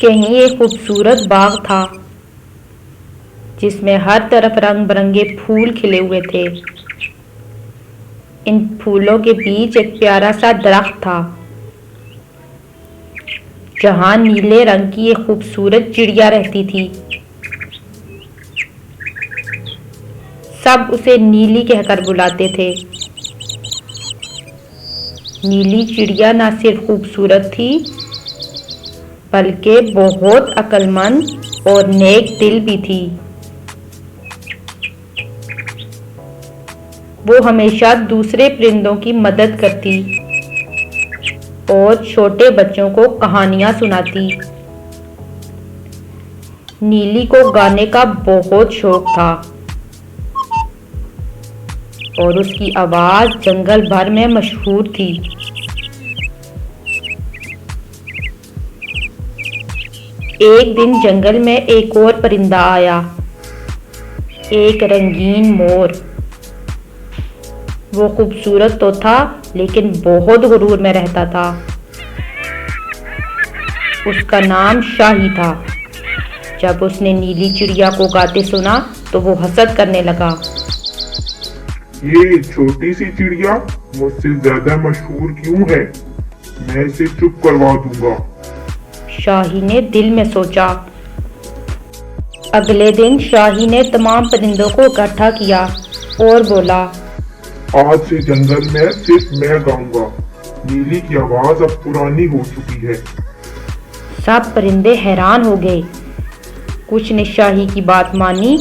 कहीं एक खूबसूरत बाग था जिसमें हर तरफ रंग बिरंगे फूल खिले हुए थे। इन फूलों के बीच एक प्यारा सा दरख्त था जहां नीले रंग की एक खूबसूरत चिड़िया रहती थी। सब उसे नीली कहकर बुलाते थे। नीली चिड़िया न सिर्फ खूबसूरत थी बल्कि बहुत अक्लमंद और नेक दिल भी थी। वो हमेशा दूसरे परिंदों की मदद करती और छोटे बच्चों को कहानियां सुनाती। नीली को गाने का बहुत शौक था और उसकी आवाज जंगल भर में मशहूर थी। एक दिन जंगल में एक और परिंदा आया, एक रंगीन मोर। वो खूबसूरत तो था लेकिन बहुत गुरूर में रहता था। उसका नाम शाही था। जब उसने नीली चिड़िया को गाते सुना तो वो हसद करने लगा। ये छोटी सी चिड़िया मुझसे ज्यादा मशहूर क्यों है? मैं इसे चुप करवा दूंगा। शाही ने दिल में सोचा। अगले दिन शाही ने तमाम परिंदों को इकट्ठा किया और बोला, आज से जंगल में सिर्फ मैं गाऊंगा। नीली की आवाज अब पुरानी हो चुकी है। सब परिंदे हैरान हो गए। कुछ ने शाही की बात मानी,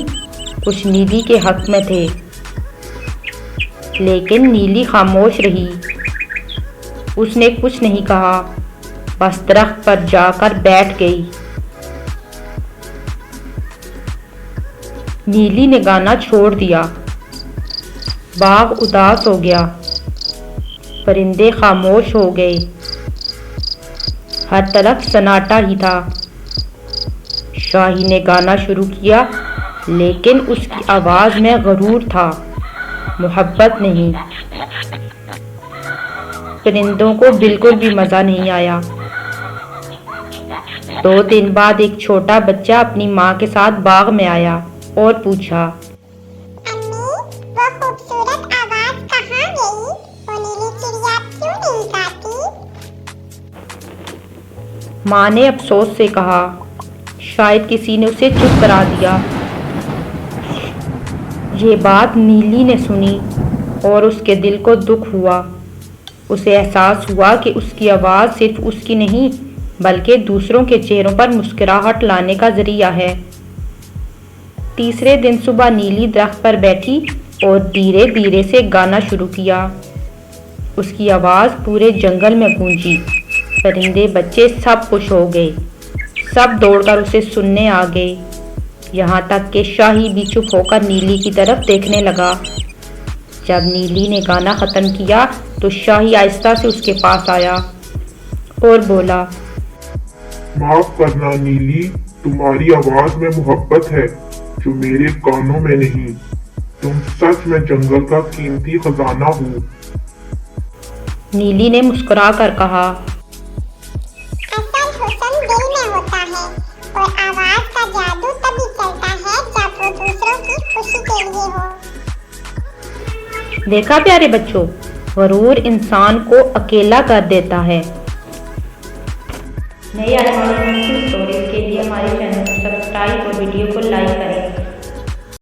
कुछ नीली के हक में थे, लेकिन नीली खामोश रही। उसने कुछ नहीं कहा, बस दरख्त पर जाकर बैठ गई। नीली ने गाना छोड़ दिया। बाग उदास हो गया। परिंदे खामोश हो गए। हर तरफ सन्नाटा ही था। शाही ने गाना शुरू किया, लेकिन उसकी आवाज में गरूर था, मोहब्बत नहीं। परिंदों को बिल्कुल भी मजा नहीं आया। 2 दिन बाद एक छोटा बच्चा अपनी माँ के साथ बाग में आया और पूछा, अम्मी, वो खूबसूरत आवाज कहाँ गई? वो नीली चिड़िया क्यों नहीं गाती? माँ ने अफसोस से कहा, शायद किसी ने उसे चुप करा दिया। ये बात नीली ने सुनी और उसके दिल को दुख हुआ। उसे एहसास हुआ कि उसकी आवाज़ सिर्फ उसकी नहीं बल्कि दूसरों के चेहरों पर मुस्कुराहट लाने का जरिया है। तीसरे दिन सुबह नीली दरख्त पर बैठी और धीरे धीरे से गाना शुरू किया। उसकी आवाज़ पूरे जंगल में गूंजी। परिंदे बच्चे सब खुश हो गए। सब दौड़कर उसे सुनने आ गए, यहाँ तक कि शाही भी चुप होकर नीली की तरफ देखने लगा। जब नीली ने गाना ख़त्म किया तो शाही आहिस्ता से उसके पास आया और बोला, माफ करना नीली, तुम्हारी आवाज में मोहब्बत है जो मेरे कानों में नहीं। तुम सच में जंगल का कीमती खजाना हो। नीली ने मुस्कुरा कर कहा, असल हुस्न दिल में होता है और आवाज का जादू तभी चलता है जब वो दूसरों की खुशी के लिए हो। देखा प्यारे बच्चों, गरूर इंसान को अकेला कर देता है। नए स्टोरीज के लिए हमारे चैनल को सब्सक्राइब और वीडियो को लाइक करें।